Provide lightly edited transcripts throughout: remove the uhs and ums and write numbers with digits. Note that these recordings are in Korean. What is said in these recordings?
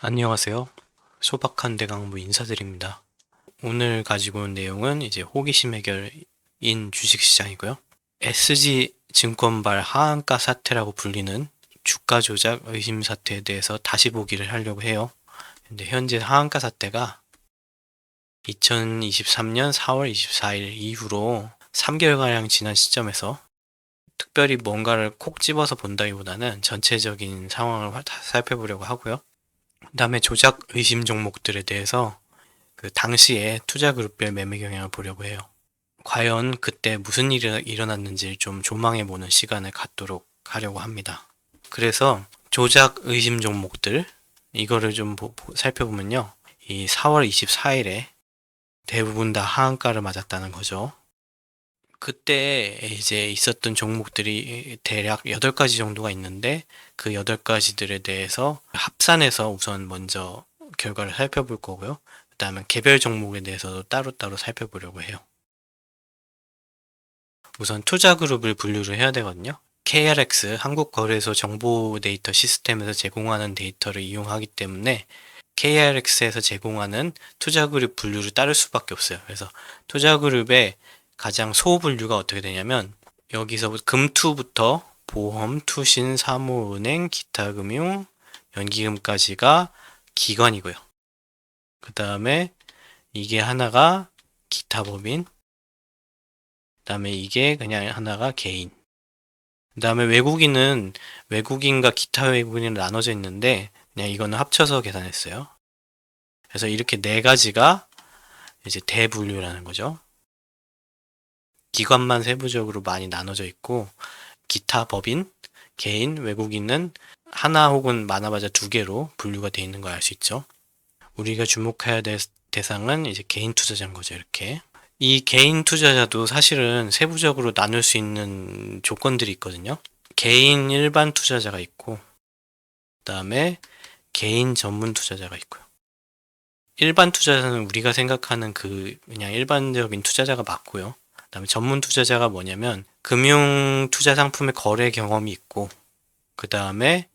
안녕하세요. 소박한 대강부 인사드립니다. 오늘 가지고 온 내용은 이제 호기심 해결인 주식시장이고요. SG 증권발 하한가 사태라고 불리는 주가 조작 의심 사태에 대해서 다시 보기를 하려고 해요. 근데 현재 하한가 사태가 2023년 4월 24일 이후로 3개월가량 지난 시점에서 특별히 뭔가를 콕 집어서 본다기보다는 전체적인 상황을 살펴보려고 하고요. 그 다음에 조작 의심 종목들에 대해서 그 당시에 투자 그룹별 매매 경향을 보려고 해요. 과연 그때 무슨 일이 일어났는지 좀 조망해 보는 시간을 갖도록 하려고 합니다. 그래서 조작 의심 종목들 이거를 좀 살펴보면요. 이 4월 24일에 대부분 다 하한가를 맞았다는 거죠. 그때 이제 있었던 종목들이 대략 8가지 정도가 있는데 그 8가지들에 대해서 합산해서 우선 먼저 결과를 살펴볼 거고요. 그 다음에 개별 종목에 대해서도 따로따로 살펴보려고 해요. 우선 투자 그룹을 분류를 해야 되거든요. KRX 한국거래소 정보 데이터 시스템에서 제공하는 데이터를 이용하기 때문에 KRX에서 제공하는 투자 그룹 분류를 따를 수밖에 없어요. 그래서 투자 그룹의 가장 소분류가 어떻게 되냐면 여기서 금투부터 보험, 투신, 사무은행, 기타금융, 연기금까지가 기관이고요. 그 다음에 이게 하나가 기타법인, 그 다음에 이게 그냥 하나가 개인. 그 다음에 외국인과 기타 외국인으로 나눠져 있는데 그냥 이거는 합쳐서 계산했어요. 그래서 이렇게 4가지가 이제 대분류라는 거죠. 기관만 세부적으로 많이 나눠져 있고 기타 법인, 개인, 외국인은 하나 혹은 많아봤자 2개로 분류가 되어 있는 걸 알 수 있죠. 우리가 주목해야 될 대상은 이제 개인 투자자인 거죠, 이렇게. 이 개인 투자자도 사실은 세부적으로 나눌 수 있는 조건들이 있거든요. 개인 일반 투자자가 있고, 그 다음에 개인 전문 투자자가 있고요. 일반 투자자는 우리가 생각하는 그냥 일반적인 투자자가 맞고요. 그 다음에 전문 투자자가 뭐냐면 금융 투자 상품의 거래 경험이 있고, 그 다음에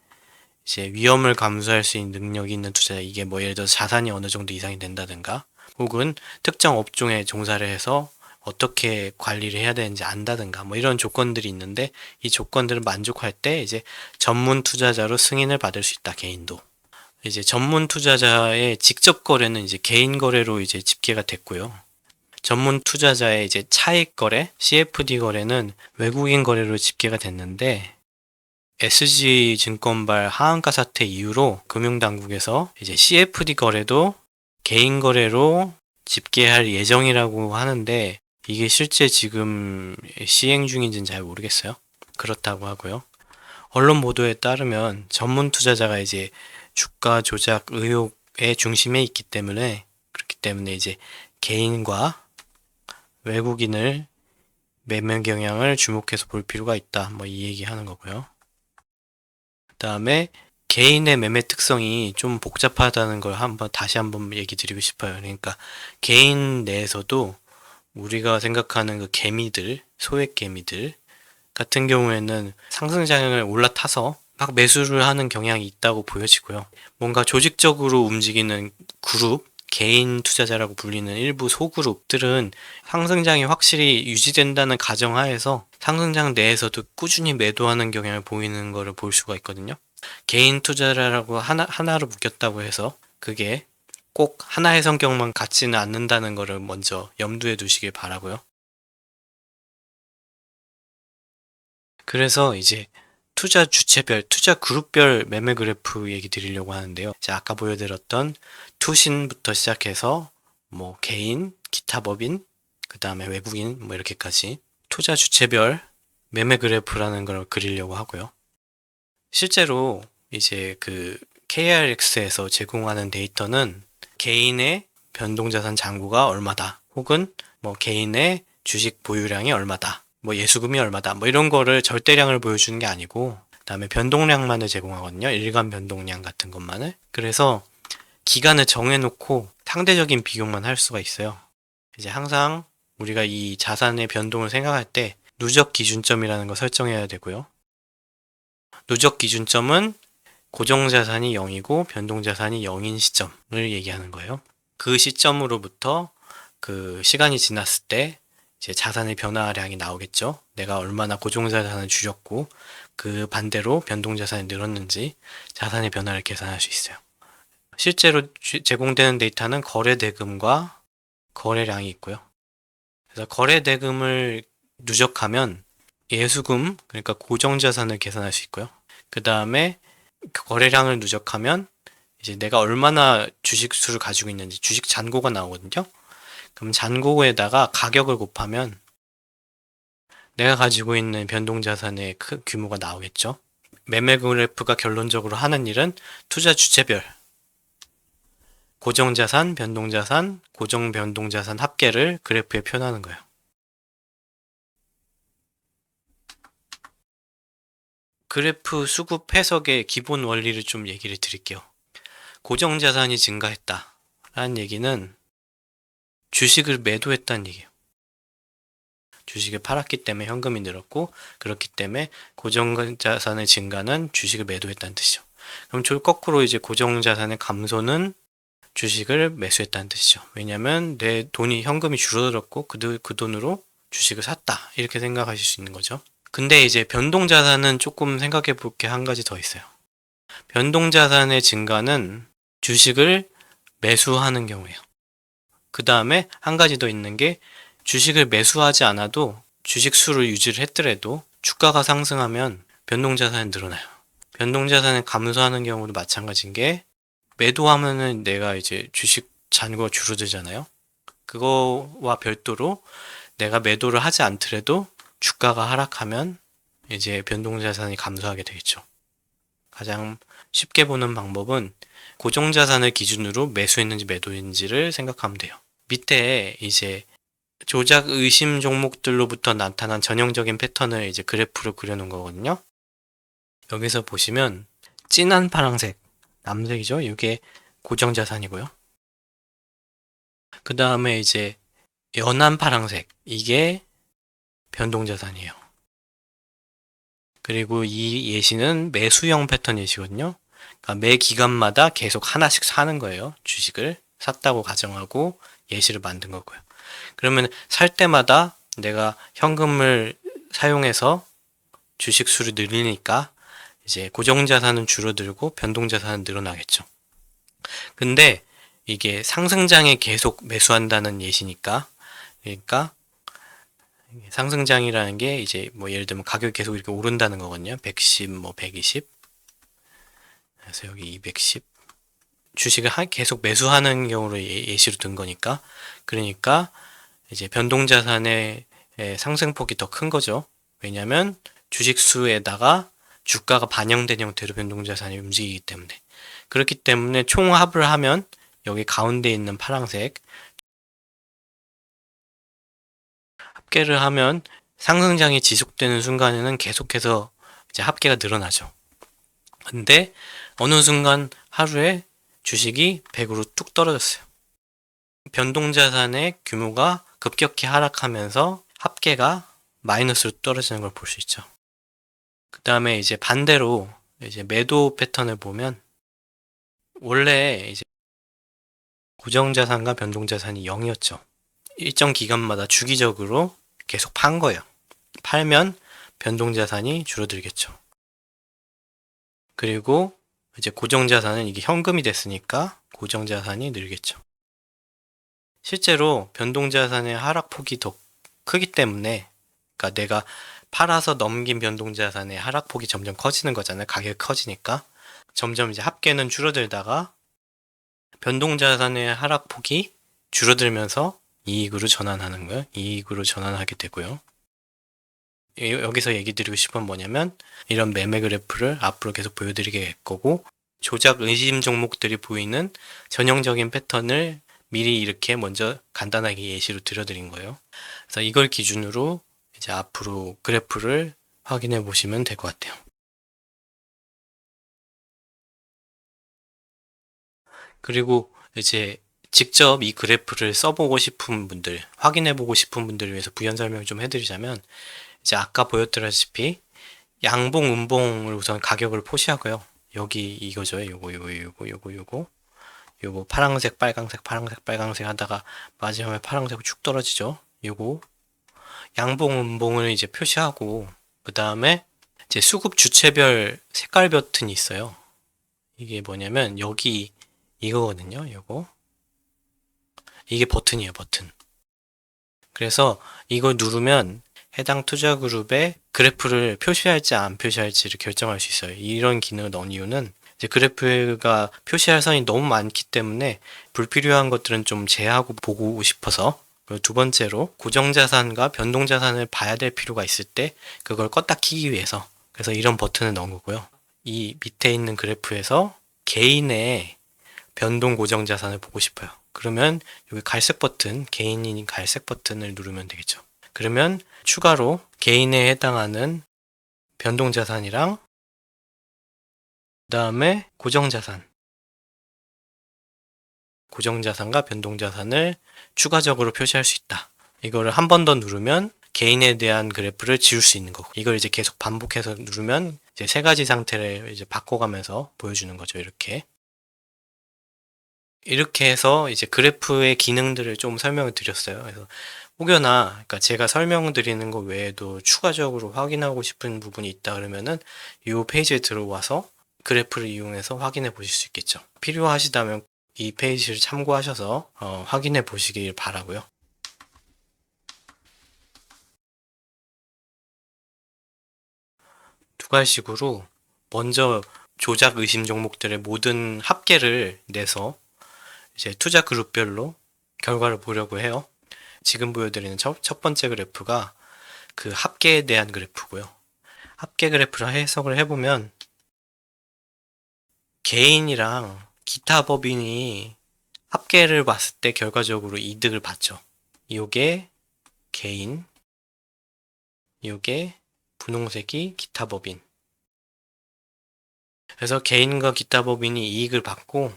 이제 위험을 감수할 수 있는 능력이 있는 투자자, 이게 뭐 예를 들어서 자산이 어느 정도 이상이 된다든가, 혹은 특정 업종에 종사를 해서 어떻게 관리를 해야 되는지 안다든가, 뭐 이런 조건들이 있는데, 이 조건들을 만족할 때 이제 전문 투자자로 승인을 받을 수 있다, 개인도. 이제 전문 투자자의 직접 거래는 이제 개인 거래로 이제 집계가 됐고요. 전문 투자자의 이제 차익 거래, CFD 거래는 외국인 거래로 집계가 됐는데, SG 증권발 하한가 사태 이후로 금융당국에서 이제 CFD 거래도 개인 거래로 집계할 예정이라고 하는데, 이게 실제 지금 시행 중인지는 잘 모르겠어요. 그렇다고 하고요. 언론 보도에 따르면 전문 투자자가 이제 주가 조작 의혹의 중심에 있기 때문에, 그렇기 때문에 이제 개인과 외국인을 매매 경향을 주목해서 볼 필요가 있다. 뭐 이 얘기 하는 거고요. 그 다음에 개인의 매매 특성이 좀 복잡하다는 걸 다시 한번 얘기 드리고 싶어요. 그러니까 개인 내에서도 우리가 생각하는 그 개미들, 소액 개미들 같은 경우에는 상승장을 올라타서 막 매수를 하는 경향이 있다고 보여지고요. 뭔가 조직적으로 움직이는 그룹, 개인 투자자라고 불리는 일부 소그룹들은 상승장이 확실히 유지된다는 가정하에서 상승장 내에서도 꾸준히 매도하는 경향을 보이는 것을 볼 수가 있거든요. 개인 투자라고 하나로 묶였다고 해서 그게 꼭 하나의 성격만 같지는 않는다는 것을 먼저 염두에 두시길 바라고요. 그래서 이제 투자 주체별, 투자 그룹별 매매 그래프 얘기 드리려고 하는데요. 아까 보여드렸던 투신부터 시작해서 뭐 개인, 기타 법인, 그 다음에 외국인 뭐 이렇게까지 투자 주체별 매매 그래프라는 걸 그리려고 하고요. 실제로 이제 그 KRX에서 제공하는 데이터는 개인의 변동자산 잔고가 얼마다, 혹은 뭐 개인의 주식 보유량이 얼마다, 뭐 예수금이 얼마다, 뭐 이런 거를 절대량을 보여주는 게 아니고, 그다음에 변동량만을 제공하거든요. 일간 변동량 같은 것만을. 그래서 기간을 정해놓고 상대적인 비교만 할 수가 있어요. 이제 항상 우리가 이 자산의 변동을 생각할 때 누적 기준점이라는 거 설정해야 되고요. 누적 기준점은 고정자산이 0이고 변동자산이 0인 시점을 얘기하는 거예요. 그 시점으로부터 그 시간이 지났을 때 이제 자산의 변화량이 나오겠죠. 내가 얼마나 고정자산을 줄였고 그 반대로 변동자산이 늘었는지 자산의 변화를 계산할 수 있어요. 실제로 제공되는 데이터는 거래대금과 거래량이 있고요. 그래서 거래대금을 누적하면 예수금, 그러니까 고정자산을 계산할 수 있고요. 그 다음에 거래량을 누적하면 이제 내가 얼마나 주식 수를 가지고 있는지 주식 잔고가 나오거든요. 그럼 잔고에다가 가격을 곱하면 내가 가지고 있는 변동자산의 규모가 나오겠죠. 매매 그래프가 결론적으로 하는 일은 투자 주체별 고정자산, 변동자산, 고정 변동자산 합계를 그래프에 표현하는 거예요. 그래프 수급 해석의 기본 원리를 좀 얘기를 드릴게요. 고정자산이 증가했다 라는 얘기는 주식을 매도했다는 얘기예요. 주식을 팔았기 때문에 현금이 늘었고 그렇기 때문에 고정자산의 증가는 주식을 매도했다는 뜻이죠. 그럼 거꾸로 이제 고정자산의 감소는 주식을 매수했다는 뜻이죠. 왜냐하면 내 돈이 현금이 줄어들었고 그 돈으로 주식을 샀다 이렇게 생각하실 수 있는 거죠. 근데 이제 변동자산은 조금 생각해 볼 게 한 가지 더 있어요. 변동자산의 증가는 주식을 매수하는 경우예요. 그 다음에 한 가지 더 있는 게 주식을 매수하지 않아도 주식 수를 유지를 했더라도 주가가 상승하면 변동자산이 늘어나요. 변동자산이 감소하는 경우도 마찬가지인 게 매도하면은 내가 이제 주식 잔고가 줄어들잖아요. 그거와 별도로 내가 매도를 하지 않더라도 주가가 하락하면 이제 변동자산이 감소하게 되겠죠. 가장 쉽게 보는 방법은 고정자산을 기준으로 매수했는지 매도했는지를 생각하면 돼요. 밑에 이제 조작 의심 종목들로부터 나타난 전형적인 패턴을 이제 그래프로 그려놓은 거거든요. 여기서 보시면 진한 파란색, 남색이죠. 이게 고정자산이고요. 그 다음에 이제 연한 파란색, 이게 변동자산이에요. 그리고 이 예시는 매수형 패턴 예시거든요. 그러니까 매 기간마다 계속 하나씩 사는 거예요. 주식을 샀다고 가정하고 예시를 만든 거고요. 그러면 살 때마다 내가 현금을 사용해서 주식 수를 늘리니까 이제 고정자산은 줄어들고 변동자산은 늘어나겠죠. 근데 이게 상승장에 계속 매수한다는 예시니까, 그러니까 상승장이라는 게 이제 뭐 예를 들면 가격이 계속 이렇게 오른다는 거거든요. 110, 뭐 120. 그래서 여기 210. 주식을 계속 매수하는 경우로 예시로 든 거니까. 그러니까 이제 변동자산의 상승폭이 더 큰 거죠. 왜냐하면 주식 수에다가 주가가 반영된 형태로 변동자산이 움직이기 때문에. 그렇기 때문에 총합을 하면 여기 가운데 있는 파란색 합계를 하면 상승장이 지속되는 순간에는 계속해서 이제 합계가 늘어나죠. 근데 어느 순간 하루에 주식이 100으로 뚝 떨어졌어요. 변동자산의 규모가 급격히 하락하면서 합계가 마이너스로 떨어지는 걸 볼 수 있죠. 그 다음에 이제 반대로 이제 매도 패턴을 보면 원래 이제 고정자산과 변동자산이 0이었죠. 일정 기간마다 주기적으로 계속 판 거예요. 팔면 변동자산이 줄어들겠죠. 그리고 이제 고정자산은 이게 현금이 됐으니까 고정자산이 늘겠죠. 실제로 변동자산의 하락폭이 더 크기 때문에, 그러니까 내가 팔아서 넘긴 변동자산의 하락폭이 점점 커지는 거잖아요. 가격이 커지니까. 점점 이제 합계는 줄어들다가 변동자산의 하락폭이 줄어들면서 이익으로 전환하는 거예요. 이익으로 전환하게 되고요. 여기서 얘기 드리고 싶은 건 뭐냐면 이런 매매 그래프를 앞으로 계속 보여드리게 될 거고 조작 의심 종목들이 보이는 전형적인 패턴을 미리 이렇게 먼저 간단하게 예시로 들려드린 거예요. 그래서 이걸 기준으로 이제 앞으로 그래프를 확인해 보시면 될 것 같아요. 그리고 이제 직접 이 그래프를 써보고 싶은 분들, 확인해 보고 싶은 분들을 위해서 부연 설명을 좀 해드리자면 이제 아까 보였다시피 양봉, 음봉을 우선 가격을 표시하고요. 여기 이거죠. 요거 파란색, 빨강색, 파란색, 빨강색 하다가 마지막에 파란색 쭉 떨어지죠. 요거 양봉, 음봉을 이제 표시하고 그 다음에 이제 수급 주체별 색깔 버튼이 있어요. 이게 뭐냐면 여기 이거거든요. 요거 이게 버튼이에요. 버튼. 그래서 이걸 누르면 해당 투자 그룹의 그래프를 표시할지 안 표시할지를 결정할 수 있어요. 이런 기능을 넣은 이유는 이제 그래프가 표시할 선이 너무 많기 때문에 불필요한 것들은 좀 제하고 보고 싶어서. 그리고 두 번째로 고정자산과 변동자산을 봐야 될 필요가 있을 때 그걸 껐다 키기 위해서, 그래서 이런 버튼을 넣은 거고요. 이 밑에 있는 그래프에서 개인의 변동 고정자산을 보고 싶어요. 그러면 여기 갈색 버튼, 개인인 갈색 버튼을 누르면 되겠죠. 그러면 추가로 개인에 해당하는 변동자산이랑 그 다음에 고정자산과 변동자산을 추가적으로 표시할 수 있다. 이거를 한 번 더 누르면 개인에 대한 그래프를 지울 수 있는 거고, 이걸 이제 계속 반복해서 누르면 이제 세 가지 상태를 이제 바꿔가면서 보여주는 거죠. 이렇게 해서 이제 그래프의 기능들을 좀 설명을 드렸어요. 그래서 혹여나, 그러니까 제가 설명드리는 거 외에도 추가적으로 확인하고 싶은 부분이 있다 그러면은 이 페이지에 들어와서 그래프를 이용해서 확인해 보실 수 있겠죠. 필요하시다면 이 페이지를 참고하셔서 확인해 보시길 바라고요. 두 가지식으로 먼저 조작 의심 종목들의 모든 합계를 내서 이제 투자 그룹별로 결과를 보려고 해요. 지금 보여드리는 첫 번째 그래프가 그 합계에 대한 그래프고요. 합계 그래프를 해석을 해보면 개인이랑 기타 법인이 합계를 봤을 때 결과적으로 이득을 봤죠. 요게 개인, 요게 분홍색이 기타 법인. 그래서 개인과 기타 법인이 이익을 받고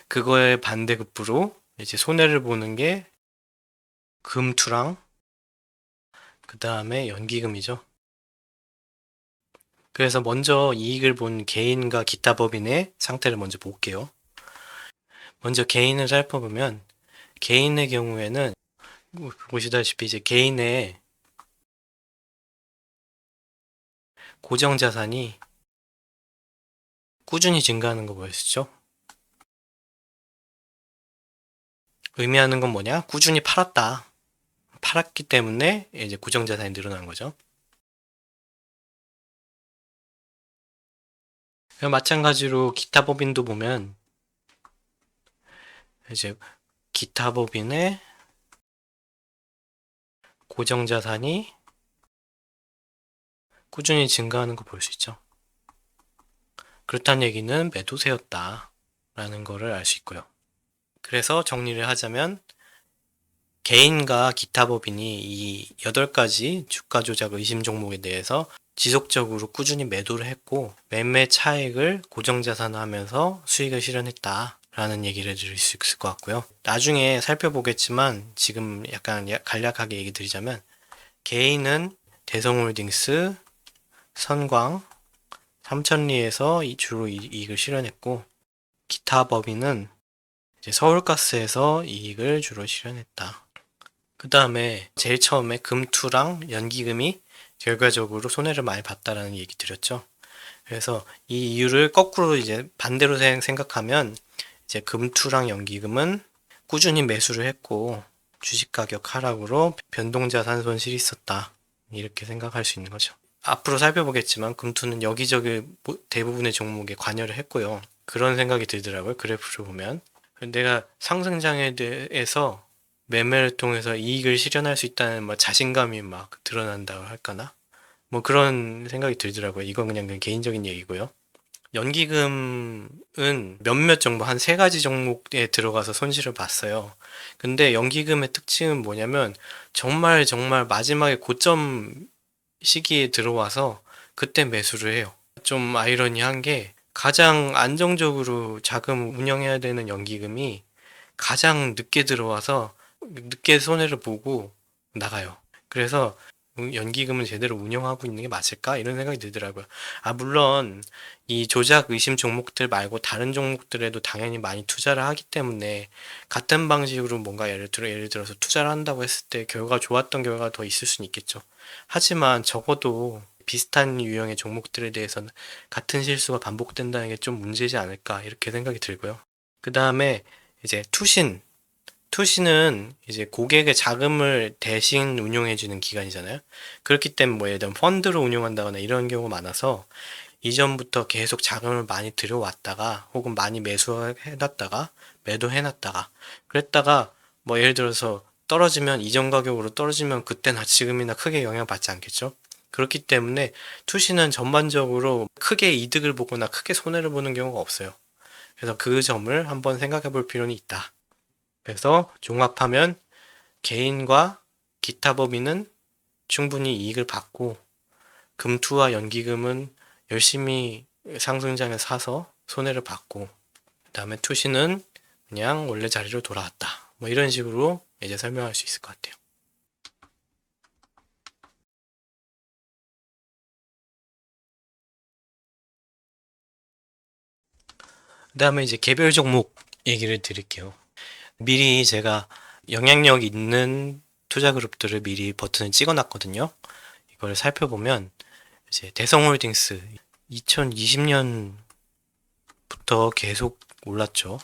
그거의 반대급부로 이제 손해를 보는 게 금투랑 그 다음에 연기금이죠. 그래서 먼저 이익을 본 개인과 기타 법인의 상태를 먼저 볼게요. 먼저 개인을 살펴보면 개인의 경우에는 보시다시피 이제 개인의 고정자산이 꾸준히 증가하는 거 보이시죠? 의미하는 건 뭐냐? 꾸준히 팔았다. 팔았기 때문에 이제 고정자산이 늘어난 거죠. 마찬가지로 기타 법인도 보면 이제 기타 법인의 고정자산이 꾸준히 증가하는 거 볼 수 있죠. 그렇다는 얘기는 매도세였다 라는 거를 알 수 있고요. 그래서 정리를 하자면 개인과 기타 법인이 이 8가지 주가 조작 의심 종목에 대해서 지속적으로 꾸준히 매도를 했고 매매 차익을 고정자산화하면서 수익을 실현했다 라는 얘기를 드릴 수 있을 것 같고요. 나중에 살펴보겠지만 지금 약간 간략하게 얘기 드리자면 개인은 대성홀딩스, 선광, 삼천리에서 주로 이익을 실현했고 기타 법인은 이제 서울가스에서 이익을 주로 실현했다. 그 다음에 제일 처음에 금투랑 연기금이 결과적으로 손해를 많이 봤다라는 얘기 드렸죠. 그래서 이 이유를 거꾸로 이제 반대로 생각하면 이제 금투랑 연기금은 꾸준히 매수를 했고 주식 가격 하락으로 변동자산 손실이 있었다. 이렇게 생각할 수 있는 거죠. 앞으로 살펴보겠지만 금투는 여기저기 대부분의 종목에 관여를 했고요. 그런 생각이 들더라고요. 그래프를 보면. 내가 상승장에 대해서 매매를 통해서 이익을 실현할 수 있다는 자신감이 막 드러난다고 할까나? 뭐 그런 생각이 들더라고요. 이건 그냥 개인적인 얘기고요. 연기금은 몇몇 종목, 한 3가지 종목에 들어가서 손실을 봤어요. 근데 연기금의 특징은 뭐냐면 정말 마지막에 고점 시기에 들어와서 그때 매수를 해요. 좀 아이러니한 게 가장 안정적으로 자금 운영해야 되는 연기금이 가장 늦게 들어와서 늦게 손해를 보고 나가요. 그래서 연기금은 제대로 운영하고 있는 게 맞을까? 이런 생각이 들더라고요. 물론 이 조작 의심 종목들 말고 다른 종목들에도 당연히 많이 투자를 하기 때문에 같은 방식으로 뭔가 예를 들어서 투자를 한다고 했을 때 좋았던 결과가 더 있을 수는 있겠죠. 하지만 적어도 비슷한 유형의 종목들에 대해서는 같은 실수가 반복된다는 게 좀 문제지 않을까 이렇게 생각이 들고요. 그 다음에 이제 투신은 이제 고객의 자금을 대신 운용해주는 기관이잖아요. 그렇기 때문에 뭐 예를 들면 펀드를 운용한다거나 이런 경우가 많아서 이전부터 계속 자금을 많이 들여왔다가 혹은 많이 매수해놨다가 매도해놨다가 그랬다가 뭐 예를 들어서 떨어지면 이전 가격으로 떨어지면 그때나 지금이나 크게 영향받지 않겠죠. 그렇기 때문에 투신은 전반적으로 크게 이득을 보거나 크게 손해를 보는 경우가 없어요. 그래서 그 점을 한번 생각해 볼 필요는 있다. 그래서 종합하면 개인과 기타 법인은 충분히 이익을 받고 금투와 연기금은 열심히 상승장에 사서 손해를 받고 그 다음에 투시는 그냥 원래 자리로 돌아왔다. 뭐 이런 식으로 이제 설명할 수 있을 것 같아요. 그 다음에 이제 개별 종목 얘기를 드릴게요. 미리 제가 영향력 있는 투자 그룹들을 미리 버튼을 찍어 놨거든요. 이걸 살펴보면 이제 대성홀딩스 2020년부터 계속 올랐죠.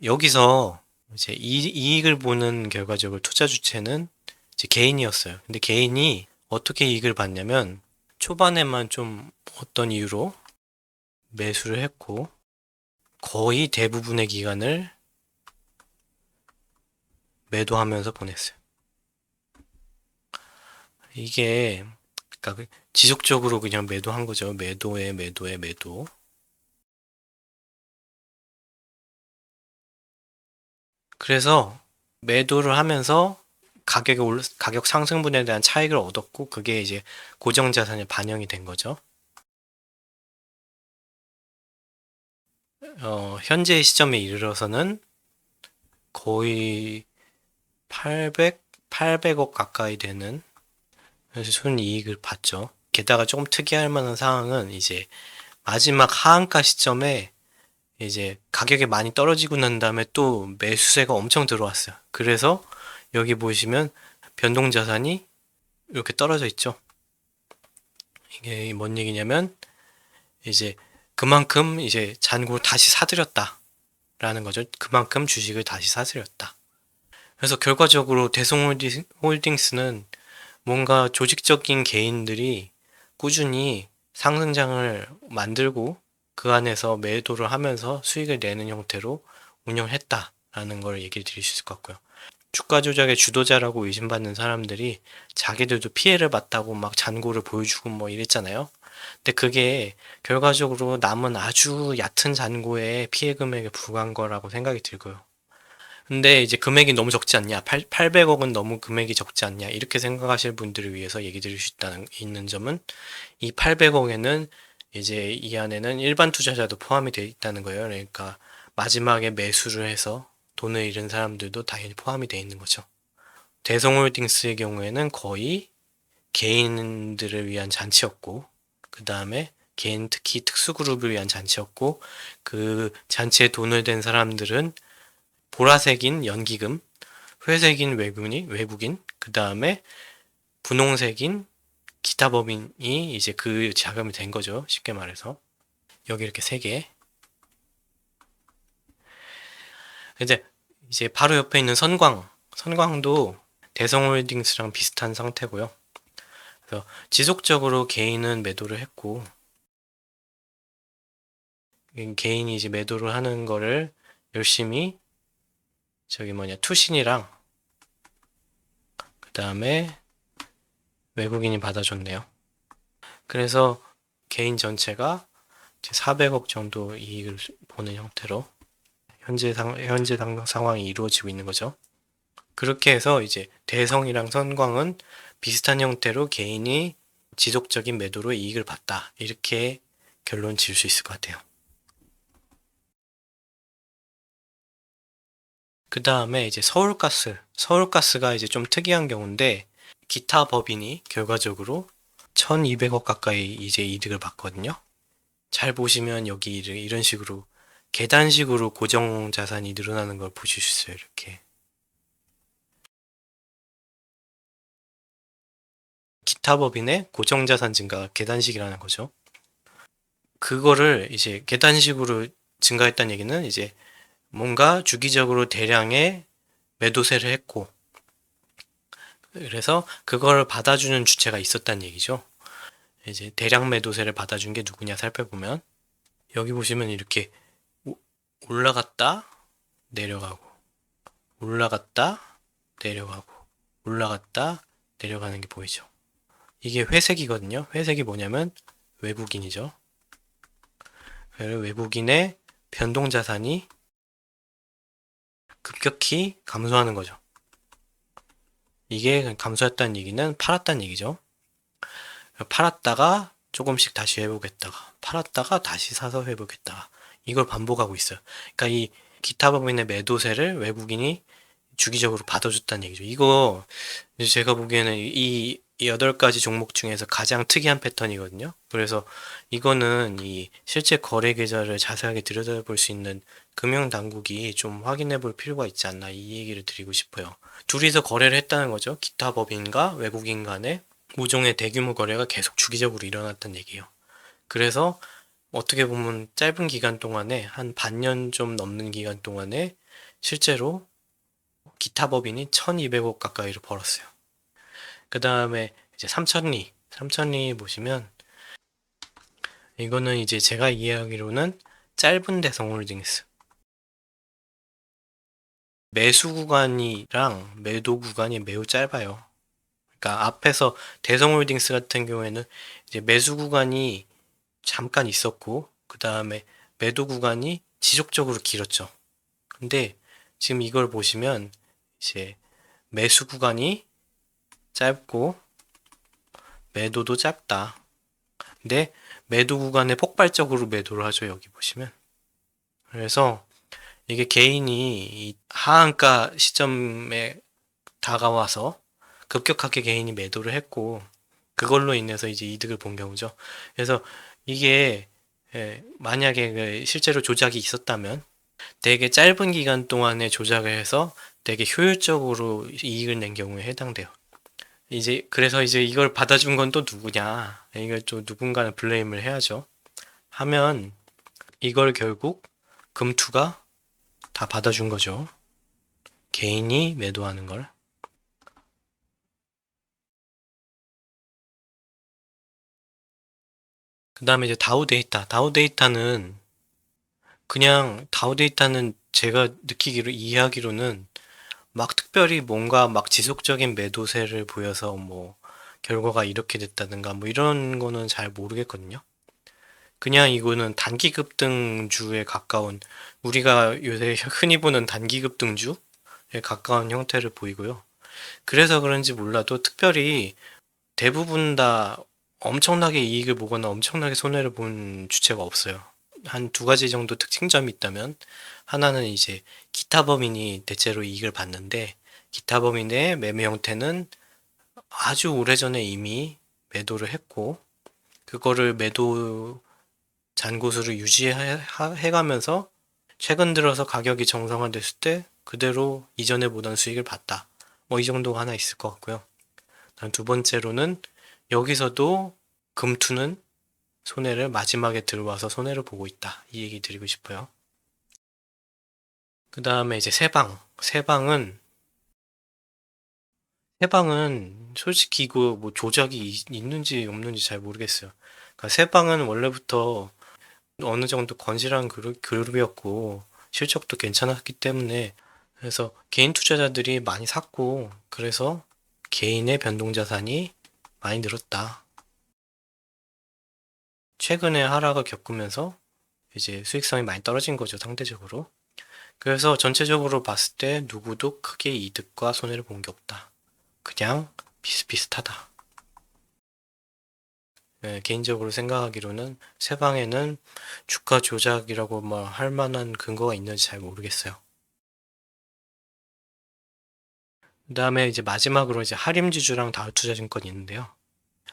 여기서 이제 이익을 보는 결과적으로 투자 주체는 이제 개인이었어요. 근데 개인이 어떻게 이익을 봤냐면 초반에만 좀 어떤 이유로 매수를 했고 거의 대부분의 기간을 매도하면서 보냈어요. 이게 그러니까 지속적으로 그냥 매도한 거죠. 매도에 매도. 그래서 매도를 하면서 가격 상승분에 대한 차익을 얻었고 그게 이제 고정 자산에 반영이 된 거죠. 현재 시점에 이르러서는 거의 800억 가까이 되는 순이익을 봤죠. 게다가 조금 특이할 만한 상황은 이제 마지막 하한가 시점에 이제 가격이 많이 떨어지고 난 다음에 또 매수세가 엄청 들어왔어요. 그래서 여기 보시면 변동자산이 이렇게 떨어져 있죠. 이게 뭔 얘기냐면 이제 그만큼 이제 잔고를 다시 사들였다라는 거죠. 그만큼 주식을 다시 사들였다. 그래서 결과적으로 대성홀딩스는 뭔가 조직적인 개인들이 꾸준히 상승장을 만들고 그 안에서 매도를 하면서 수익을 내는 형태로 운영했다라는 걸 얘기를 드릴 수 있을 것 같고요. 주가 조작의 주도자라고 의심받는 사람들이 자기들도 피해를 봤다고 막 잔고를 보여주고 뭐 이랬잖아요. 근데 그게 결과적으로 남은 아주 얕은 잔고의 피해 금액에 불과한 거라고 생각이 들고요. 근데 이제 금액이 너무 적지 않냐, 800억은 너무 금액이 적지 않냐, 이렇게 생각하실 분들을 위해서 얘기 드릴 수 있는 점은 이 800억에는 이제 이 안에는 일반 투자자도 포함이 되어 있다는 거예요. 그러니까 마지막에 매수를 해서 돈을 잃은 사람들도 당연히 포함이 되어 있는 거죠. 대성홀딩스의 경우에는 거의 개인들을 위한 잔치였고, 그 다음에 개인 특히 특수그룹을 위한 잔치였고, 그 잔치에 돈을 댄 사람들은 보라색인 연기금, 회색인 외국인, 그 다음에 분홍색인 기타 법인이 이제 그 자금이 된 거죠. 쉽게 말해서. 여기 이렇게 세 개. 근데 이제 바로 옆에 있는 선광도 대성홀딩스랑 비슷한 상태고요. 그래서 지속적으로 개인은 매도를 했고, 개인이 이제 매도를 하는 거를 열심히 투신이랑 그 다음에 외국인이 받아줬네요. 그래서 개인 전체가 400억 정도 이익을 보는 형태로 현재 상황이 이루어지고 있는 거죠. 그렇게 해서 이제 대성이랑 선광은 비슷한 형태로 개인이 지속적인 매도로 이익을 봤다. 이렇게 결론 지을 수 있을 것 같아요. 그 다음에 이제 서울가스가 이제 좀 특이한 경우인데 기타 법인이 결과적으로 1200억 가까이 이제 이득을 봤거든요. 잘 보시면 여기 이런 식으로 계단식으로 고정 자산이 늘어나는 걸 보실 수 있어요. 이렇게. 기타 법인의 고정 자산 증가가 계단식이라는 거죠. 그거를 이제 계단식으로 증가했다는 얘기는 이제 뭔가 주기적으로 대량의 매도세를 했고, 그래서 그걸 받아주는 주체가 있었다는 얘기죠. 이제 대량 매도세를 받아준 게 누구냐 살펴보면, 여기 보시면 이렇게 올라갔다 내려가고, 올라갔다 내려가고, 올라갔다 내려가는 게 보이죠. 이게 회색이거든요. 회색이 뭐냐면 외국인이죠. 외국인의 변동자산이 급격히 감소하는 거죠. 이게 감소했다는 얘기는 팔았다는 얘기죠. 팔았다가 조금씩 다시 회복했다가, 팔았다가 다시 사서 회복했다가, 이걸 반복하고 있어요. 그러니까 이 기타 법인의 매도세를 외국인이 주기적으로 받아줬다는 얘기죠. 이거 제가 보기에는 이 8가지 종목 중에서 가장 특이한 패턴이거든요. 그래서 이거는 이 실제 거래 계좌를 자세하게 들여다볼 수 있는 금융당국이 좀 확인해 볼 필요가 있지 않나, 이 얘기를 드리고 싶어요. 둘이서 거래를 했다는 거죠. 기타 법인과 외국인 간의 모종의 대규모 거래가 계속 주기적으로 일어났다는 얘기예요. 그래서 어떻게 보면 짧은 기간 동안에 한 반년 좀 넘는 기간 동안에 실제로 기타 법인이 1200억 가까이를 벌었어요. 그 다음에 이제 삼천리 보시면 이거는 이제 제가 이해하기로는 짧은 대성홀딩스, 매수 구간이랑 매도 구간이 매우 짧아요. 그러니까 앞에서 대성홀딩스 같은 경우에는 이제 매수 구간이 잠깐 있었고 그 다음에 매도 구간이 지속적으로 길었죠. 근데 지금 이걸 보시면 이제 매수 구간이 짧고 매도도 짧다. 근데 매도 구간에 폭발적으로 매도를 하죠. 여기 보시면. 그래서 이게 개인이 이 하한가 시점에 다가와서 급격하게 개인이 매도를 했고 그걸로 인해서 이제 이득을 본 경우죠. 그래서 이게 만약에 실제로 조작이 있었다면 되게 짧은 기간 동안에 조작을 해서 되게 효율적으로 이익을 낸 경우에 해당돼요. 이제 그래서 이제 이걸 받아준 건 또 누구냐? 이걸 또 누군가는 블레임을 해야죠. 하면 이걸 결국 금투가 다 받아준 거죠. 개인이 매도하는 걸. 그 다음에 이제 다우데이터는 그냥 다우데이터는 제가 느끼기로 이해하기로는 막 특별히 뭔가 막 지속적인 매도세를 보여서 뭐 결과가 이렇게 됐다든가 뭐 이런 거는 잘 모르겠거든요. 그냥 이거는 단기 급등주에 가까운, 우리가 요새 흔히 보는 단기 급등주에 가까운 형태를 보이고요. 그래서 그런지 몰라도 특별히 대부분 다 엄청나게 이익을 보거나 엄청나게 손해를 본 주체가 없어요. 한 두 가지 정도 특징점이 있다면, 하나는 이제 기타 범인이 대체로 이익을 봤는데, 기타 범인의 매매 형태는 아주 오래전에 이미 매도를 했고, 그거를 매도 잔고수를 유지해가면서 최근 들어서 가격이 정상화됐을 때 그대로 이전에 보던 수익을 봤다. 뭐 이 정도가 하나 있을 것 같고요. 두 번째로는 여기서도 금투는 손해를 마지막에 들어와서 손해를 보고 있다. 이 얘기 드리고 싶어요. 그 다음에 이제 세방은 솔직히 이거 뭐 조작이 있는지 없는지 잘 모르겠어요. 그러니까 세방은 원래부터 어느 정도 건실한 그룹이었고 실적도 괜찮았기 때문에, 그래서 개인 투자자들이 많이 샀고 그래서 개인의 변동자산이 많이 늘었다. 최근에 하락을 겪으면서 이제 수익성이 많이 떨어진 거죠, 상대적으로. 그래서 전체적으로 봤을 때 누구도 크게 이득과 손해를 본 게 없다. 그냥 비슷비슷하다. 개인적으로 생각하기로는 세방에는 주가 조작이라고 뭐 할 만한 근거가 있는지 잘 모르겠어요. 그다음에 이제 마지막으로 이제 하림주주랑 다우투자증권이 있는데요.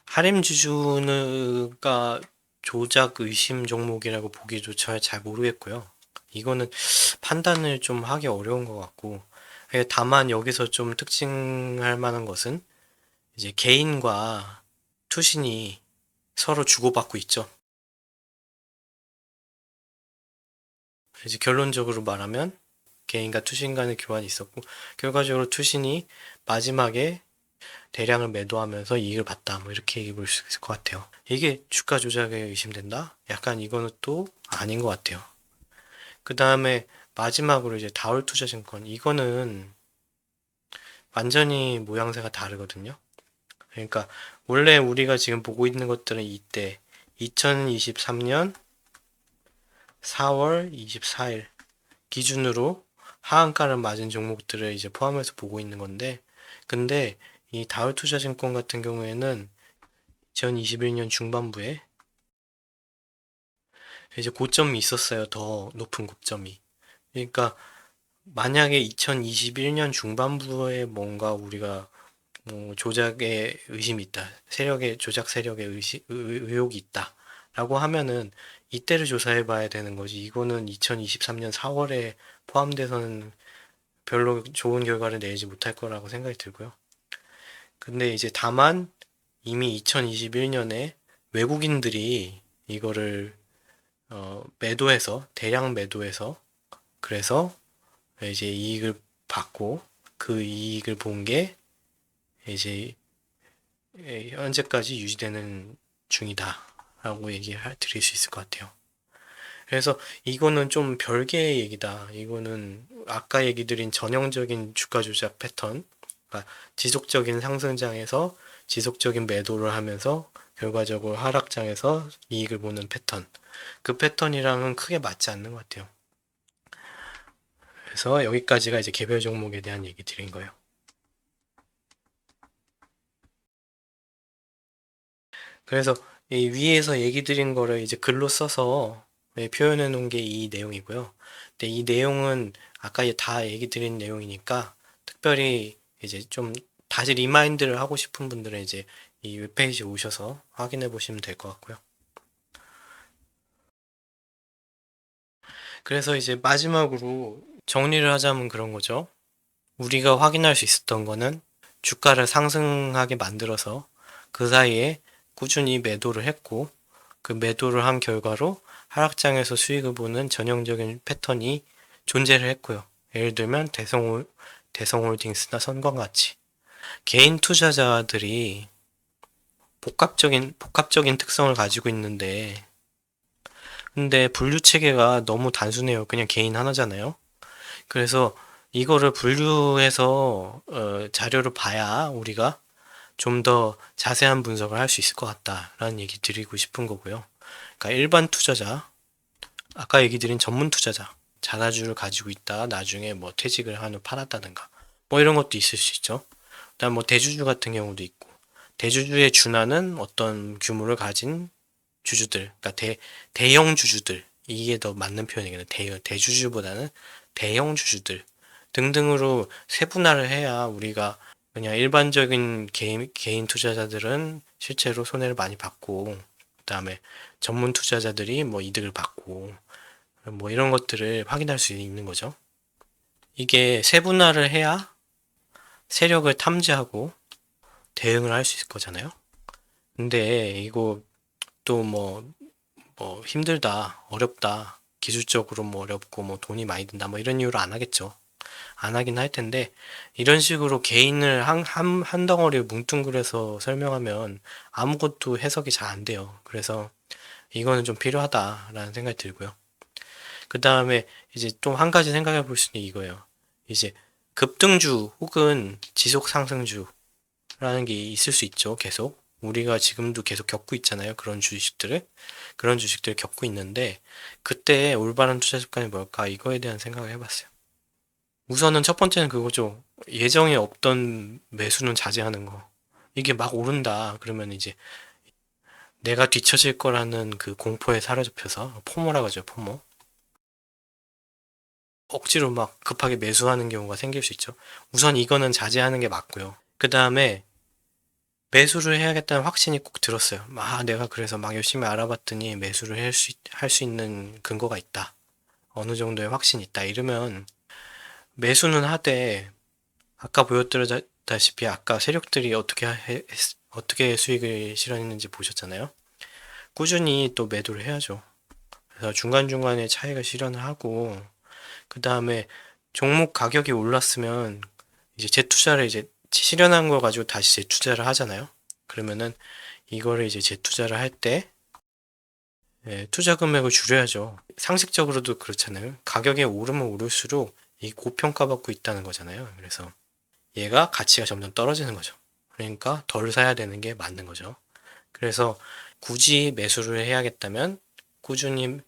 하림주주가 조작 의심 종목이라고 보기조차 잘 모르겠고요. 이거는 판단을 좀 하기 어려운 것 같고, 다만 여기서 좀 특징할 만한 것은 이제 개인과 투신이 서로 주고받고 있죠. 이제 결론적으로 말하면 개인과 투신 간의 교환이 있었고, 결과적으로 투신이 마지막에 대량을 매도하면서 이익을 봤다. 뭐 이렇게 얘기해 볼 수 있을 것 같아요. 이게 주가 조작에 의심된다? 약간 이거는 또 아닌 것 같아요. 그 다음에 마지막으로 이제 다울투자증권. 이거는 완전히 모양새가 다르거든요. 그러니까 원래 우리가 지금 보고 있는 것들은 이때 2023년 4월 24일 기준으로 하한가를 맞은 종목들을 이제 포함해서 보고 있는 건데, 근데 이 다울투자증권 같은 경우에는 2021년 중반부에 이제 고점이 있었어요. 더 높은 고점이. 그러니까 만약에 2021년 중반부에 뭔가 우리가 조작의 의심이 있다. 조작 세력의 의혹이 있다. 라고 하면은 이때를 조사해 봐야 되는 거지. 이거는 2023년 4월에 포함돼서는 별로 좋은 결과를 내지 못할 거라고 생각이 들고요. 근데 이제 다만 이미 2021년에 외국인들이 이거를 매도해서 대량 매도해서 그래서 이제 이익을 받고 그 이익을 본 게 이제 현재까지 유지되는 중이다라고 드릴 수 있을 것 같아요. 그래서 이거는 좀 별개의 얘기다. 이거는 아까 얘기 드린 전형적인 주가 조작 패턴, 그러니까 지속적인 상승장에서 지속적인 매도를 하면서 결과적으로 하락장에서 이익을 보는 패턴. 그 패턴이랑은 크게 맞지 않는 것 같아요. 그래서 여기까지가 이제 개별 종목에 대한 얘기 드린 거예요. 그래서 이 위에서 얘기 드린 거를 이제 글로 써서 표현해 놓은 게 이 내용이고요. 근데 이 내용은 아까 다 얘기 드린 내용이니까 특별히 이제 좀 다시 리마인드를 하고 싶은 분들은 이제 이 웹페이지에 오셔서 확인해 보시면 될 것 같고요. 그래서 이제 마지막으로 정리를 하자면 그런 거죠. 우리가 확인할 수 있었던 거는 주가를 상승하게 만들어서 그 사이에 꾸준히 매도를 했고 그 매도를 한 결과로 하락장에서 수익을 보는 전형적인 패턴이 존재를 했고요. 예를 들면 대성홀딩스나 선광같이 개인 투자자들이 복합적인 특성을 가지고 있는데 근데 분류 체계가 너무 단순해요. 그냥 개인 하나잖아요. 그래서 이거를 분류해서 자료를 봐야 우리가 좀 더 자세한 분석을 할 수 있을 것 같다라는 얘기 드리고 싶은 거고요. 그러니까 일반 투자자, 아까 얘기 드린 전문 투자자, 자사주를 가지고 있다 나중에 뭐 퇴직을 한 후 팔았다든가 뭐 이런 것도 있을 수 있죠. 그다음 뭐 대주주 같은 경우도 있고 대주주에 준하는 어떤 규모를 가진 주주들, 그러니까 대형 주주들 이게 더 맞는 표현이겠네요. 대주주보다는 대형 주주들 등등으로 세분화를 해야 우리가 그냥 일반적인 개인 투자자들은 실제로 손해를 많이 받고 그다음에 전문 투자자들이 뭐 이득을 받고 뭐 이런 것들을 확인할 수 있는 거죠. 이게 세분화를 해야 세력을 탐지하고 대응을 할 수 있을 거잖아요. 근데 이거 또 뭐 힘들다, 어렵다, 기술적으로 뭐 어렵고 뭐 돈이 많이 든다 뭐 이런 이유로 안 하겠죠. 안 하긴 할 텐데 이런 식으로 개인을 한 덩어리를 뭉뚱그려서 설명하면 아무것도 해석이 잘 안 돼요. 그래서 이거는 좀 필요하다라는 생각이 들고요. 그 다음에 이제 또 한 가지 생각해 볼 수 있는 게 이거예요. 이제 급등주 혹은 지속 상승주라는 게 있을 수 있죠. 계속. 우리가 지금도 계속 겪고 있잖아요. 그런 주식들을 겪고 있는데, 그때 올바른 투자 습관이 뭘까? 이거에 대한 생각을 해봤어요. 우선은 첫 번째는 그거죠. 예정에 없던 매수는 자제하는 거. 이게 막 오른다. 그러면 이제 내가 뒤처질 거라는 그 공포에 사로잡혀서, 포모라고 하죠, 포모. 억지로 막 급하게 매수하는 경우가 생길 수 있죠. 우선 이거는 자제하는 게 맞고요. 그 다음에 매수를 해야겠다는 확신이 꼭 들었어요. 내가 그래서 막 열심히 알아봤더니 매수를 할 수 있는 근거가 있다. 어느 정도의 확신이 있다. 이러면 매수는 하되 아까 보여드렸다시피 아까 세력들이 어떻게 수익을 실현했는지 보셨잖아요. 꾸준히 또 매도를 해야죠. 그래서 중간중간에 차익을 실현을 하고 그 다음에 종목 가격이 올랐으면 이제 재투자를 이제 실현한 거 가지고 다시 재투자를 하잖아요. 그러면은 이거를 이제 재투자를 할 때 투자 금액을 줄여야죠. 상식적으로도 그렇잖아요. 가격이 오르면 오를수록 이 고평가받고 있다는 거잖아요. 그래서 얘가 가치가 점점 떨어지는 거죠. 그러니까 덜 사야 되는 게 맞는 거죠. 그래서 굳이 매수를 해야겠다면 꾸준히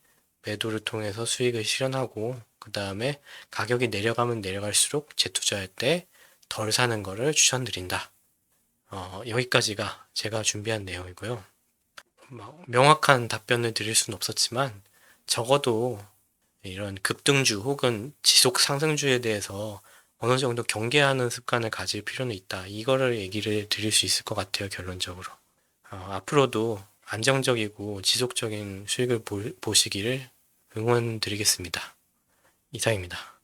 매도를 통해서 수익을 실현하고 그 다음에 가격이 내려가면 내려갈수록 재투자할 때 덜 사는 거를 추천드린다. 여기까지가 제가 준비한 내용이고요. 명확한 답변을 드릴 수는 없었지만 적어도 이런 급등주 혹은 지속 상승주에 대해서 어느 정도 경계하는 습관을 가질 필요는 있다. 이거를 얘기를 드릴 수 있을 것 같아요, 결론적으로. 앞으로도 안정적이고 지속적인 수익을 보시기를 응원드리겠습니다. 이상입니다.